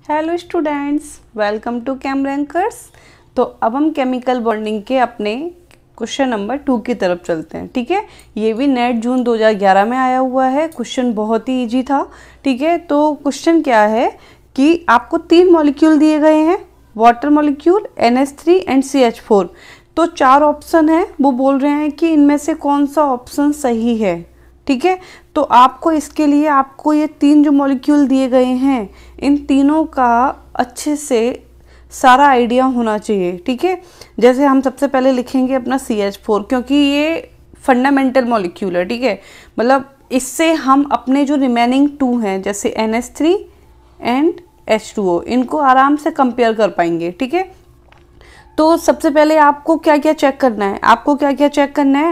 Hello students, welcome to Chem Rankers. तो अब हम केमिकल बॉन्डिंग के अपने क्वेश्चन नंबर 2 की तरफ चलते हैं। ठीक है, ये भी नेट जून 2011 में आया हुआ है। क्वेश्चन बहुत ही इजी था। ठीक है, तो क्वेश्चन क्या है कि आपको 3 मॉलिक्यूल दिए गए हैं, water molecule, NH3 and CH4। तो 4 ऑप्शन है, वो बोल रहे हैं कि इनमें से कौन सा ऑप्शन सही है। ठीक है, तो आपको इसके लिए आपको ये 3 जो मॉलिक्यूल दिए गए हैं, इन तीनों का अच्छे से सारा आइडिया होना चाहिए। ठीक है, जैसे हम सबसे पहले लिखेंगे अपना CH4, क्योंकि ये फंडामेंटल मॉलिक्यूल है। ठीक है, मतलब इससे हम अपने जो रिमेनिंग 2 हैं, जैसे NH3 एंड H2O, इनको आराम से कंपेयर कर पाएंगे। ठीक है, तो सबसे पहले आपको क्या क्या चेक करना है,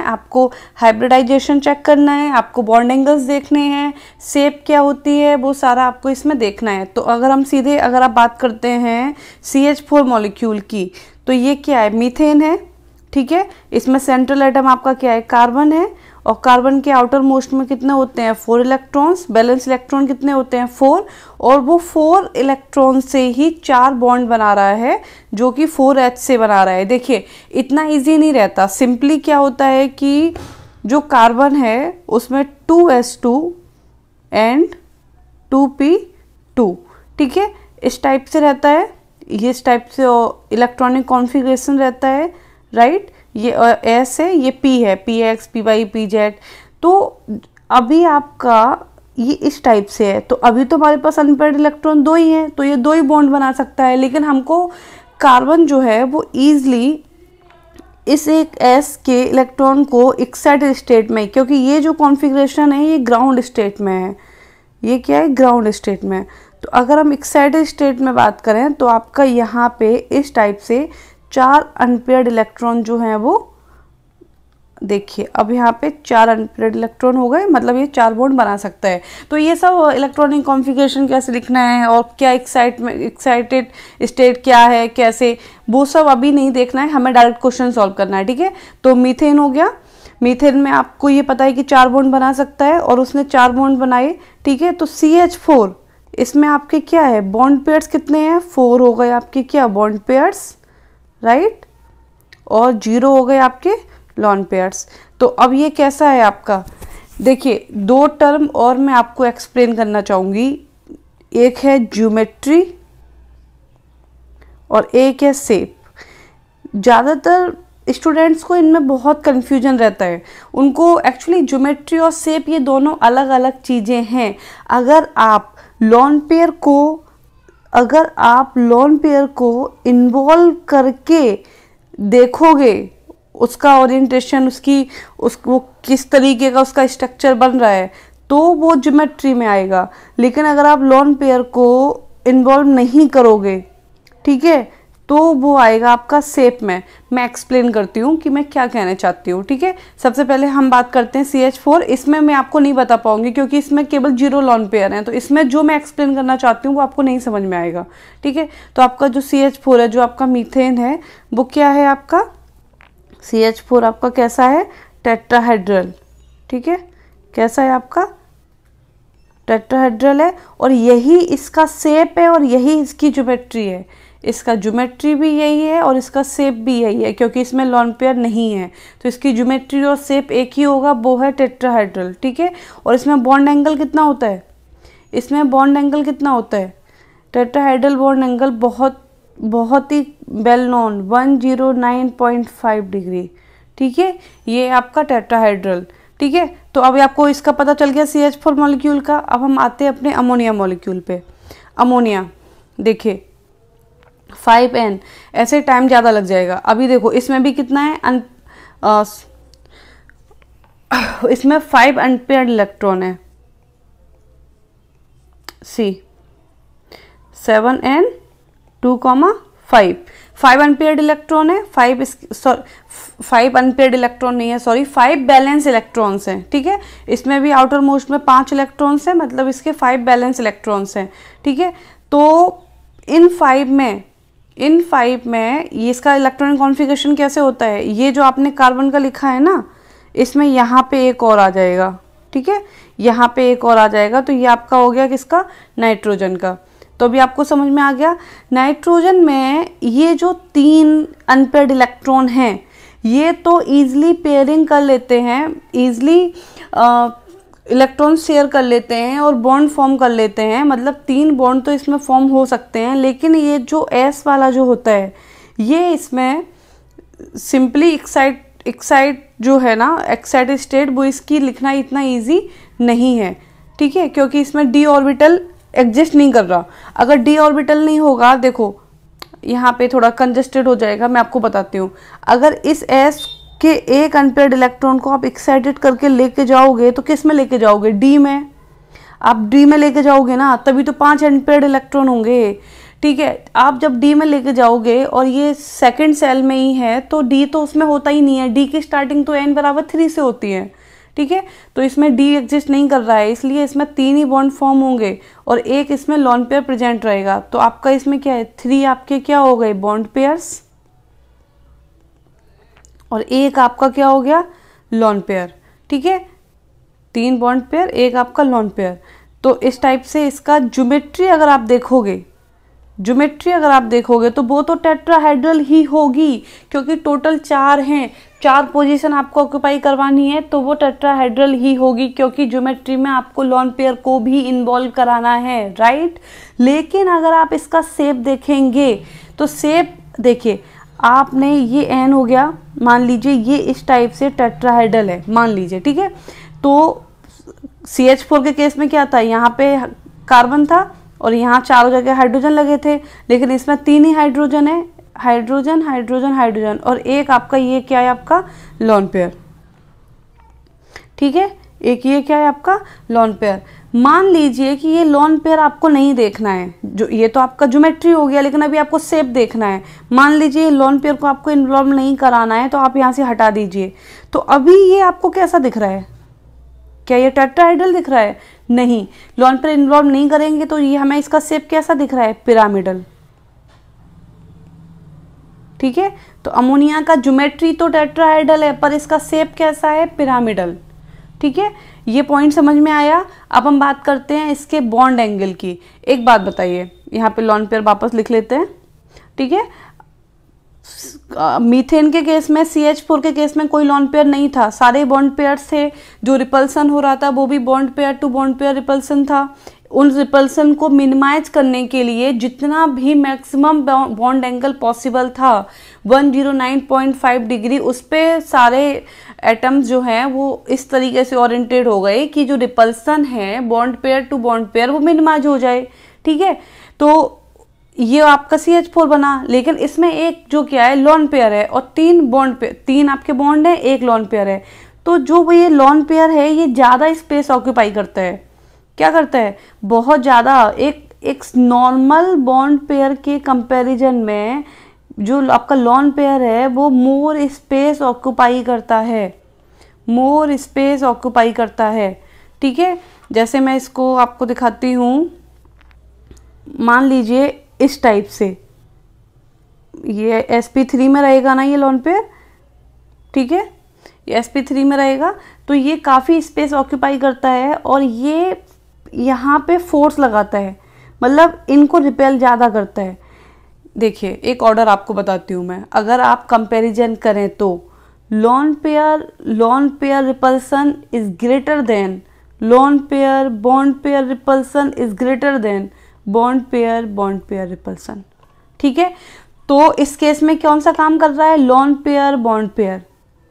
आपको हाइब्रिडाइजेशन चेक करना है, आपको बॉन्ड एंगल्स देखने हैं, शेप क्या होती है, वो सारा आपको इसमें देखना है। तो अगर आप बात करते हैं CH4 मॉलिक्यूल की, तो ये क्या है, मीथेन है। ठीक है, इसमें सेंट्रल एटम आपका क्या है, कार्बन है, और कार्बन के आउटर मोस्ट में कितने होते हैं, 4 इलेक्ट्रॉन्स। बैलेंस इलेक्ट्रॉन कितने होते हैं, 4, और वो 4 इलेक्ट्रॉन से ही 4 बॉन्ड बना रहा है, जो कि 4H से बना रहा है। देखिए, इतना इजी नहीं रहता। सिंपली क्या होता है कि जो कार्बन है उसमें 2S2 एंड 2P2, ठीक है, इस टाइप से रहता है, ये इस टाइप से इलेक्ट्रॉनिक कॉन्फ़िगरेशन रहता है, राइट। ये S है, ये P है, PX, PY, PZ। तो अभी आपका ये इस टाइप से है, तो अभी तो हमारे पास अनपेयर्ड इलेक्ट्रॉन 2 ही हैं, तो ये 2 ही बॉन्ड बना सकता है। लेकिन हमको कार्बन जो है वो ईजिली इस एक S के इलेक्ट्रॉन को एक्साइटेड स्टेट में, क्योंकि ये जो कॉन्फ़िगरेशन है ये ग्राउंड स्टेट में है, ये क्या है, ग्राउंड स्टेट में। तो अगर हम एक्साइटेड स्टेट में बात करें तो आपका यहाँ पे इस टाइप से 4 अनपेयर्ड इलेक्ट्रॉन जो हैं वो, देखिए अब यहाँ पे 4 अनपेयर्ड इलेक्ट्रॉन हो गए, मतलब ये 4 बॉन्ड बना सकता है। तो ये सब इलेक्ट्रॉनिक कॉन्फ़िगरेशन कैसे लिखना है और क्या एक्साइटेड स्टेट क्या है, कैसे, वो सब अभी नहीं देखना है, हमें डायरेक्ट क्वेश्चन सॉल्व करना है। ठीक है, तो मीथेन हो गया। मीथेन में आपको ये पता है कि 4 बॉन्ड बना सकता है, और उसने 4 बॉन्ड बनाए। ठीक है, तो CH4, इसमें आपके क्या है, बॉन्ड पेयर्स कितने हैं, 4 हो गए आपके क्या, बॉन्ड पेयर्स, राइट, और 0 हो गए आपके लॉन पेयर्स। तो अब ये कैसा है आपका, देखिए 2 टर्म और मैं आपको एक्सप्लेन करना चाहूँगी। एक है ज्योमेट्री और एक है शेप। ज़्यादातर स्टूडेंट्स को इनमें बहुत कन्फ्यूजन रहता है, उनको एक्चुअली ज्योमेट्री और शेप ये दोनों अलग अलग चीज़ें हैं। अगर आप लॉन पेयर को इन्वॉल्व करके देखोगे, उसका ओरिएंटेशन, वो किस तरीके का उसका स्ट्रक्चर बन रहा है, तो वो ज्योमेट्री में आएगा। लेकिन अगर आप लॉन पेयर को इन्वॉल्व नहीं करोगे, ठीक है, तो वो आएगा आपका शेप में। मैं एक्सप्लेन करती हूँ कि मैं क्या कहना चाहती हूँ। ठीक है, सबसे पहले हम बात करते हैं CH4। इसमें मैं आपको नहीं बता पाऊंगी क्योंकि इसमें केवल 0 लॉन पेयर हैं, तो इसमें जो मैं एक्सप्लेन करना चाहती हूँ वो आपको नहीं समझ में आएगा। ठीक है, तो आपका जो CH4 है, जो आपका मीथेन है, वो क्या है आपका, CH4 आपका कैसा है, टेट्राहेड्रल। ठीक है, कैसा है आपका, टेट्राहेड्रल है, और यही इसका शेप है और यही इसकी ज्योमेट्री है। इसका ज्योमेट्री भी यही है और इसका शेप भी यही है, क्योंकि इसमें लॉन पेयर नहीं है, तो इसकी ज्योमेट्री और शेप एक ही होगा, वो है टेट्राहेड्रल। ठीक है, और इसमें बॉन्ड एंगल कितना होता है, टेट्राहेड्रल बॉन्ड एंगल बहुत ही वेल नोन, 109.5 डिग्री। ठीक है, ये आपका टेट्राहेड्रल। ठीक है, तो अब आपको इसका पता चल गया CH4 मॉलिक्यूल का। अब हम आते हैं अपने अमोनिया मॉलिक्यूल पे। अमोनिया देखिए 5N, ऐसे टाइम ज़्यादा लग जाएगा। अभी देखो इसमें भी कितना है, इसमें 5 अनपेयर्ड इलेक्ट्रॉन है, 7N2,5 5 अनपेयर्ड इलेक्ट्रॉन है, 5 अनपेयर्ड इलेक्ट्रॉन नहीं है, सॉरी, 5 बैलेंस इलेक्ट्रॉन्स हैं। ठीक है, इसमें भी आउटर मोस्ट में 5 इलेक्ट्रॉन्स हैं, मतलब इसके 5 बैलेंस इलेक्ट्रॉन्स हैं। ठीक है, तो इन 5 में ये इसका इलेक्ट्रॉनिक कॉन्फ़िगरेशन कैसे होता है, ये जो आपने कार्बन का लिखा है ना, इसमें यहाँ पे एक और आ जाएगा। ठीक है, यहाँ पे एक और आ जाएगा, तो ये आपका हो गया किसका, नाइट्रोजन का। तो अभी आपको समझ में आ गया। नाइट्रोजन में ये जो 3 अनपेयर्ड इलेक्ट्रॉन हैं ये तो ईजिली पेयरिंग कर लेते हैं, ईजिली इलेक्ट्रॉन शेयर कर लेते हैं और बॉन्ड फॉर्म कर लेते हैं, मतलब 3 बॉन्ड तो इसमें फॉर्म हो सकते हैं। लेकिन ये जो S वाला जो होता है ये इसमें सिंपली एक्साइट जो है ना, एक्साइटेड स्टेट, वो इसकी लिखना इतना इजी नहीं है, ठीक है, क्योंकि इसमें d ऑर्बिटल एग्जिस्ट नहीं कर रहा। अगर d ऑर्बिटल नहीं होगा, देखो यहाँ पे थोड़ा कंजस्टेड हो जाएगा, मैं आपको बताती हूँ। अगर इस S के एक अनपेयर्ड इलेक्ट्रॉन को आप एक्साइटेड करके लेके जाओगे तो किस में लेके जाओगे? D में। आप D में लेके जाओगे ना, तभी तो 5 अनपेयर्ड इलेक्ट्रॉन होंगे, ठीक है। आप जब D में लेके जाओगे और ये सेकंड सेल में ही है तो D तो उसमें होता ही नहीं है, D की स्टार्टिंग तो n बराबर 3 से होती है, ठीक है। तो इसमें D एग्जिस्ट नहीं कर रहा है, इसलिए इसमें 3 ही बॉन्ड फॉर्म होंगे और एक इसमें लॉन पेयर प्रेजेंट रहेगा। तो आपका इसमें क्या है, 3 आपके क्या हो गए, बॉन्ड पेयर्स, और एक आपका क्या हो गया, लॉन पेयर, ठीक है। 3 बॉन्ड पेयर, एक आपका लॉन पेयर। तो इस टाइप से इसका ज्योमेट्री अगर आप देखोगे तो वो तो टेट्राहेड्रल ही होगी, क्योंकि टोटल 4 हैं, 4 पोजीशन आपको ऑक्यूपाई करवानी है, तो वो टेट्राहेड्रल ही होगी, क्योंकि ज्योमेट्री में आपको लॉन पेयर को भी इन्वॉल्व कराना है, राइट। लेकिन अगर आप इसका शेप देखेंगे तो शेप देखिए, आपने ये n हो गया, मान लीजिए ये इस टाइप से टेट्राहेड्रल है, मान लीजिए, ठीक है। तो CH4 के केस में क्या था, यहाँ पे कार्बन था और यहाँ चारों जगह हाइड्रोजन लगे थे, लेकिन इसमें 3 ही हाइड्रोजन है, हाइड्रोजन हाइड्रोजन हाइड्रोजन, और एक आपका ये क्या है, आपका लॉन पेयर, ठीक है। एक ये क्या है, आपका लॉन पेयर। मान लीजिए कि ये लॉन पेयर आपको नहीं देखना है, जो ये तो आपका ज्योमेट्री हो गया, लेकिन अभी आपको शेप देखना है। मान लीजिए लॉन पेयर को आपको इन्वॉल्व नहीं कराना है, तो आप यहाँ से हटा दीजिए। तो अभी ये आपको कैसा दिख रहा है, क्या ये टेट्राहेड्रल दिख रहा है? नहीं, लॉन पेयर इन्वॉल्व नहीं करेंगे तो ये हमें इसका शेप कैसा दिख रहा है, पिरामिडल, ठीक है। तो अमोनिया का ज्योमेट्री तो टेट्राहेड्रल है, पर इसका शेप कैसा है, पिरामिडल, ठीक है। ये पॉइंट समझ में आया। अब हम बात करते हैं इसके बॉन्ड एंगल की। एक बात बताइए, यहाँ पे लॉन पेयर वापस लिख लेते हैं, ठीक है। मीथेन के केस में, CH4 के केस में कोई लॉन पेयर नहीं था, सारे बॉन्ड पेयर्स थे। जो रिपल्सन हो रहा था वो भी bond pair to bond pair repulsion था। उन रिपल्सन को मिनिमाइज करने के लिए जितना भी मैक्सिमम बॉन्ड एंगल पॉसिबल था 109.5 डिग्री, उस पे सारे एटम्स जो हैं वो इस तरीके से ओरिएंटेड हो गए कि जो रिपल्सन है bond pair to bond pair वो मिनिमाइज हो जाए, ठीक है। तो ये आपका CH4 बना, लेकिन इसमें एक जो क्या है, लॉन पेयर है और 3 बॉन्ड पेयर, 3 आपके बॉन्ड है, एक लॉन पेयर है। तो जो ये लॉन पेयर है ये ज़्यादा स्पेस ऑक्यूपाई करता है, क्या करता है, बहुत ज़्यादा। एक नॉर्मल बॉन्ड पेयर के कंपैरिजन में जो आपका लॉन पेयर है वो मोर स्पेस ऑक्यूपाई करता है, मोर स्पेस ऑक्यूपाई करता है, ठीक है। जैसे मैं इसको आपको दिखाती हूँ, मान लीजिए इस टाइप से, ये sp3 में रहेगा ना ये लॉन पेयर, ठीक है, ये sp3 में रहेगा, तो ये काफ़ी स्पेस ऑक्यूपाई करता है और ये यहाँ पे फोर्स लगाता है, मतलब इनको रिपेल ज़्यादा करता है। देखिए एक ऑर्डर आपको बताती हूँ मैं, अगर आप कंपैरिजन करें तो lone pair repulsion is greater than lone pair, bond pair repulsion is greater than bond pair repulsion, ठीक है। तो इस केस में कौन सा काम कर रहा है, लॉन पेयर बॉन्ड पेयर,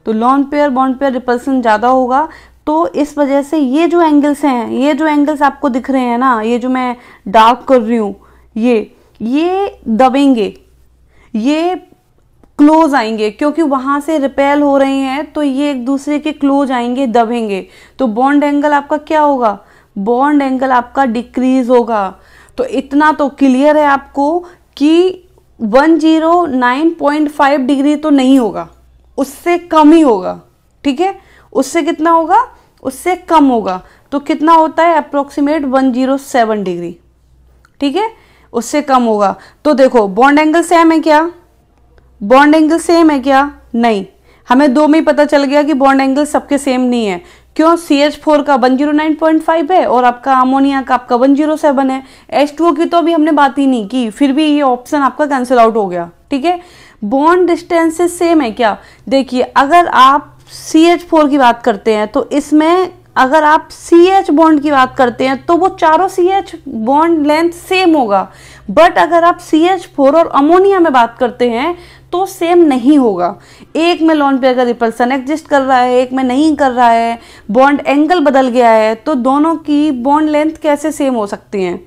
तो lone pair bond pair repulsion ज़्यादा होगा। तो इस वजह से ये जो एंगल्स हैं, ये जो एंगल्स आपको दिख रहे हैं ना, ये जो मैं डार्क कर रही हूँ, ये दबेंगे, ये क्लोज आएंगे, क्योंकि वहाँ से रिपेल हो रहे हैं तो ये एक दूसरे के क्लोज आएंगे, दबेंगे। तो बॉन्ड एंगल आपका क्या होगा, बॉन्ड एंगल आपका डिक्रीज होगा। तो इतना तो क्लियर है आपको कि 109.5 डिग्री तो नहीं होगा, उससे कम ही होगा, ठीक है। उससे कितना होगा, उससे कम होगा। तो कितना होता है, अप्रोक्सीमेट 107 डिग्री, ठीक है, उससे कम होगा। तो देखो बॉन्ड एंगल सेम है क्या, बॉन्ड एंगल सेम है क्या, नहीं, हमें 2 में ही पता चल गया कि बॉन्ड एंगल सबके सेम नहीं है। क्यों? CH4 का 109.5 है और आपका अमोनिया का आपका 107 है। H2O की तो अभी हमने बात ही नहीं की, फिर भी ये ऑप्शन आपका कैंसिल आउट हो गया। ठीक है, बॉन्ड डिस्टेंसेस सेम है क्या? देखिए, अगर आप CH4 की बात करते हैं तो इसमें अगर आप CH बॉन्ड की बात करते हैं तो वो चारों CH बॉन्ड लेंथ सेम होगा, बट अगर आप CH4 और अमोनिया में बात करते हैं तो सेम नहीं होगा। एक में लॉन पेयर का रिपल्सन एग्जिस्ट कर रहा है, एक में नहीं कर रहा है, बॉन्ड एंगल बदल गया है, तो दोनों की बॉन्ड लेंथ कैसे सेम हो सकती हैं?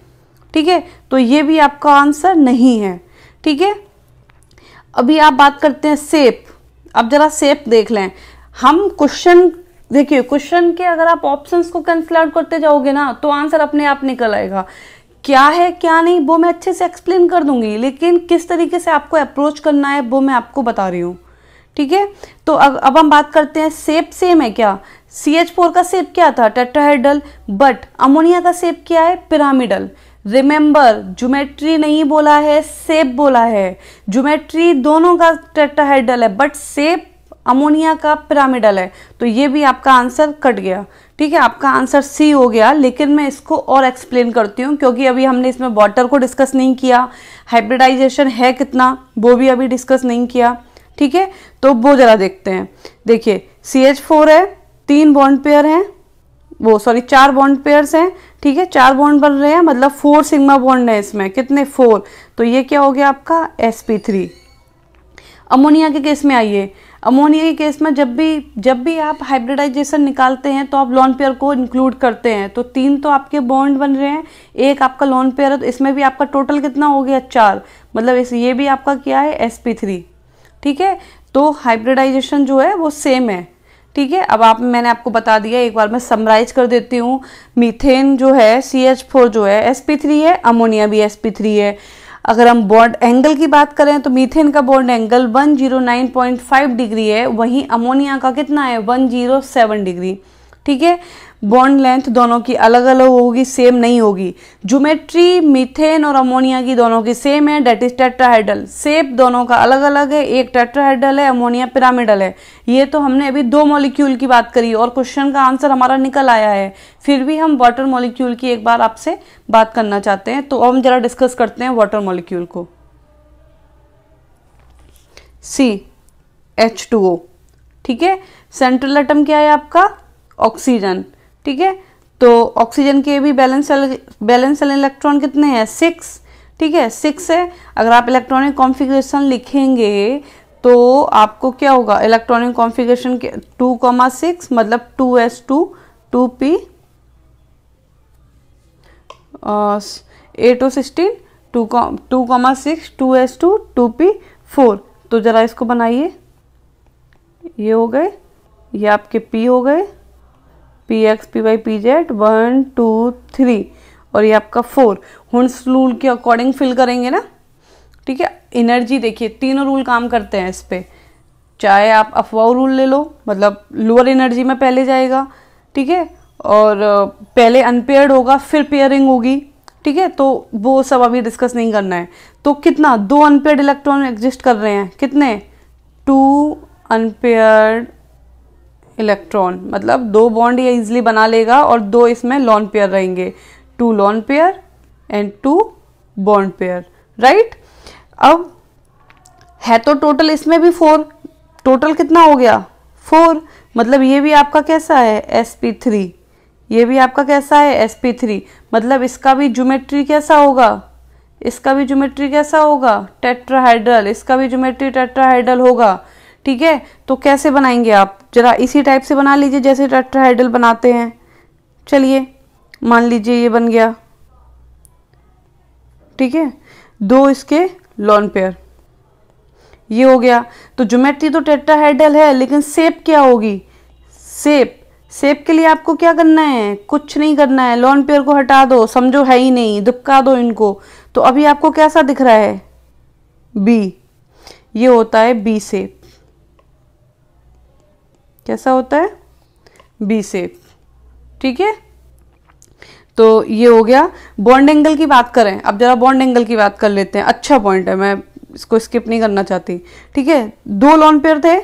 ठीक है, तो ये भी आपका आंसर नहीं है। ठीक है, अभी आप बात करते हैं शेप। अब जरा शेप देख लें। हम क्वेश्चन देखिए, क्वेश्चन के अगर आप ऑप्शंस को कैंसिल आउट करते जाओगे ना तो आंसर अपने आप निकल आएगा। क्या है क्या नहीं वो मैं अच्छे से एक्सप्लेन कर दूंगी, लेकिन किस तरीके से आपको अप्रोच करना है वो मैं आपको बता रही हूँ। ठीक है, तो अब हम बात करते हैं शेप सेम है क्या? CH4 का शेप क्या था? टेट्राहेड्रल, बट अमोनिया का शेप क्या है? पिरामिडल। रिमेंबर, ज्योमेट्री नहीं बोला है, शेप बोला है। ज्योमेट्री दोनों का टेट्राहेड्रल है, बट शेप अमोनिया का पिरामिडल है, तो ये भी आपका आंसर कट गया। ठीक है, आपका आंसर सी हो गया, लेकिन मैं इसको और एक्सप्लेन करती हूँ क्योंकि अभी हमने इसमें वाटर को डिस्कस नहीं किया, हाइब्रिडाइजेशन है कितना वो भी अभी डिस्कस नहीं किया। ठीक है, तो वो जरा देखते हैं। देखिए, CH4 है, 3 बॉन्ड पेयर हैं, वो सॉरी 4 बॉन्ड पेयर्स हैं। ठीक है, 4 बॉन्ड बन रहे हैं, मतलब 4 सिग्मा बॉन्ड है इसमें। कितने? 4। तो ये क्या हो गया आपका? sp3। अमोनिया के केस में आइए, अमोनिया के केस में जब भी आप हाइब्रिडाइजेशन निकालते हैं तो आप लॉन पेयर को इंक्लूड करते हैं, तो 3 तो आपके बॉन्ड बन रहे हैं, एक आपका लॉन पेयर है, तो इसमें भी आपका टोटल कितना हो गया? 4, मतलब ये भी आपका क्या है? sp3। ठीक है, तो हाइब्रिडाइजेशन जो है वो सेम है। ठीक है, अब मैंने आपको बता दिया, एक बार मैं समराइज कर देती हूँ। मीथेन जो है CH4 जो है sp3 है, अमोनिया भी sp3 है। अगर हम बॉन्ड एंगल की बात करें तो मीथेन का बॉन्ड एंगल 109.5 डिग्री है, वहीं अमोनिया का कितना है? 107 डिग्री। ठीक है, बॉन्ड लेंथ दोनों की अलग अलग होगी, सेम नहीं होगी। ज्योमेट्री मीथेन और अमोनिया की दोनों की सेम है, डेट इज टेट्राहेड्रल। शेप दोनों का अलग अलग है, एक टेट्राहेड्रल है, अमोनिया पिरामिडल है। ये तो हमने अभी 2 मॉलिक्यूल की बात करी और क्वेश्चन का आंसर हमारा निकल आया है। फिर भी हम वाटर मॉलिक्यूल की एक बार आपसे बात करना चाहते हैं, तो हम जरा डिस्कस करते हैं वाटर मॉलिक्यूल को। CH2O। ठीक है, सेंट्रल एटम क्या है आपका? ऑक्सीजन। ठीक है, तो ऑक्सीजन के भी बैलेंस सेल इलेक्ट्रॉन कितने हैं? 6। ठीक है, 6 है। अगर आप इलेक्ट्रॉनिक कॉन्फ़िगरेशन लिखेंगे तो आपको क्या होगा? इलेक्ट्रॉनिक कॉन्फ़िगरेशन के 2,6 मतलब 2s2 2p 8o16 2,6 2s2 2p4। तो जरा इसको बनाइए, ये हो गए, ये आपके p हो गए, px py pz 1 2 3 और ये आपका 4। हुंस रूल के अकॉर्डिंग फिल करेंगे ना। ठीक है, एनर्जी देखिए, तीनों रूल काम करते हैं इस पे। चाहे आप अफवाह रूल ले लो, मतलब लोअर एनर्जी में पहले जाएगा। ठीक है, और पहले अनपेयर्ड होगा फिर पेयरिंग होगी। ठीक है, तो वो सब अभी डिस्कस नहीं करना है। तो कितना? 2 अनपेयर्ड इलेक्ट्रॉन एग्जिस्ट कर रहे हैं। कितने? 2 अनपेयर्ड इलेक्ट्रॉन, मतलब 2 बॉन्ड ये इजिली बना लेगा और 2 इसमें लॉन पेयर रहेंगे। 2 lone pair and 2 bond pair, right. अब है तो टोटल इसमें भी 4, टोटल कितना हो गया? 4। मतलब ये भी आपका कैसा है? sp3। ये भी आपका कैसा है? sp3। मतलब इसका भी ज्योमेट्री कैसा होगा? इसका भी ज्योमेट्री कैसा होगा? टेट्राहेड्रल। इसका भी ज्योमेट्री टेट्राहेड्रल होगा। ठीक है, तो कैसे बनाएंगे आप? जरा इसी टाइप से बना लीजिए जैसे टेट्राहेड्रल बनाते हैं। चलिए, मान लीजिए ये बन गया। ठीक है, 2 इसके लॉन पेयर, ये हो गया। तो ज्योमेट्री तो टेट्राहेड्रल है, लेकिन शेप क्या होगी? शेप के लिए आपको क्या करना है? कुछ नहीं करना है, लॉन पेयर को हटा दो, समझो है ही नहीं, दुबका दो इनको। तो अभी आपको कैसा दिख रहा है? बी। ये होता है बी शेप। कैसा होता है? B shape. ठीक है, तो ये हो गया। बॉन्ड एंगल की बात करें, अब जरा बॉन्ड एंगल की बात कर लेते हैं। अच्छा पॉइंट है, मैं इसको स्किप नहीं करना चाहती। ठीक है, 2 लॉन पेयर थे,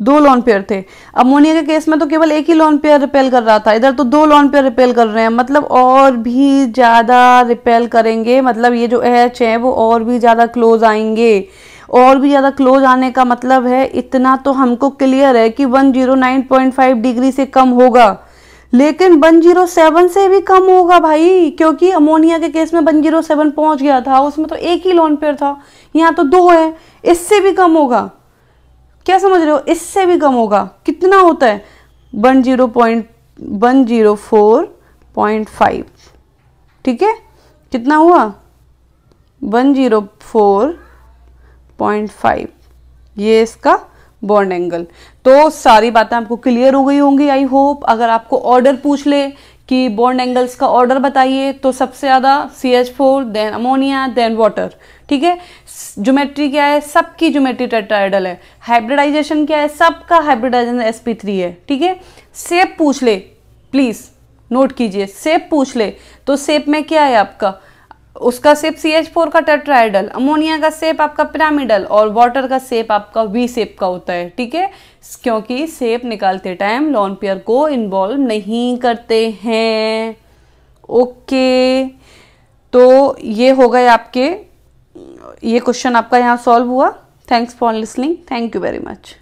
2 लोन पेयर थे। अमोनिया के केस में तो केवल एक ही लोन पेयर रिपेल कर रहा था, इधर तो 2 लोन पेयर रिपेल कर रहे हैं, मतलब और भी ज़्यादा रिपेल करेंगे, मतलब ये जो एच है वो और भी ज़्यादा क्लोज आएंगे। और भी ज़्यादा क्लोज आने का मतलब है, इतना तो हमको क्लियर है कि 109.5 डिग्री से कम होगा, लेकिन 107 से भी कम होगा भाई, क्योंकि अमोनिया के केस में 107 पहुंच गया था, उसमें तो एक ही लोन पेयर था, यहाँ तो 2 है, इससे भी कम होगा। क्या समझ रहे हो, इससे भी कम होगा। कितना होता है 104.5, ठीक है, कितना हुआ 104.5, ये इसका बॉन्ड एंगल। तो सारी बातें आपको क्लियर हो गई होंगी आई होप। अगर आपको ऑर्डर पूछ ले कि बॉन्ड एंगल्स का ऑर्डर बताइए, तो सबसे ज्यादा CH4, then ammonia, then water, ठीक है। ज्योमेट्री क्या है, सबकी ज्योमेट्री टेट्राहेड्रल है। हाइब्रिडाइजेशन क्या है, सबका हाइब्रिडाइजेशन sp3 है, ठीक है। शेप पूछ ले, प्लीज नोट कीजिए, शेप पूछ ले तो शेप में क्या है आपका, उसका शेप CH4 का टेट्राहेड्रल, अमोनिया का शेप आपका पिरामिडल, और वाटर का शेप आपका V शेप का होता है, ठीक है, क्योंकि शेप निकालते टाइम लोन पेयर को इन्वॉल्व नहीं करते हैं। ओके, तो ये हो गए आपके, ये क्वेश्चन आपका यहाँ सॉल्व हुआ। Thanks for listening, thank you very much.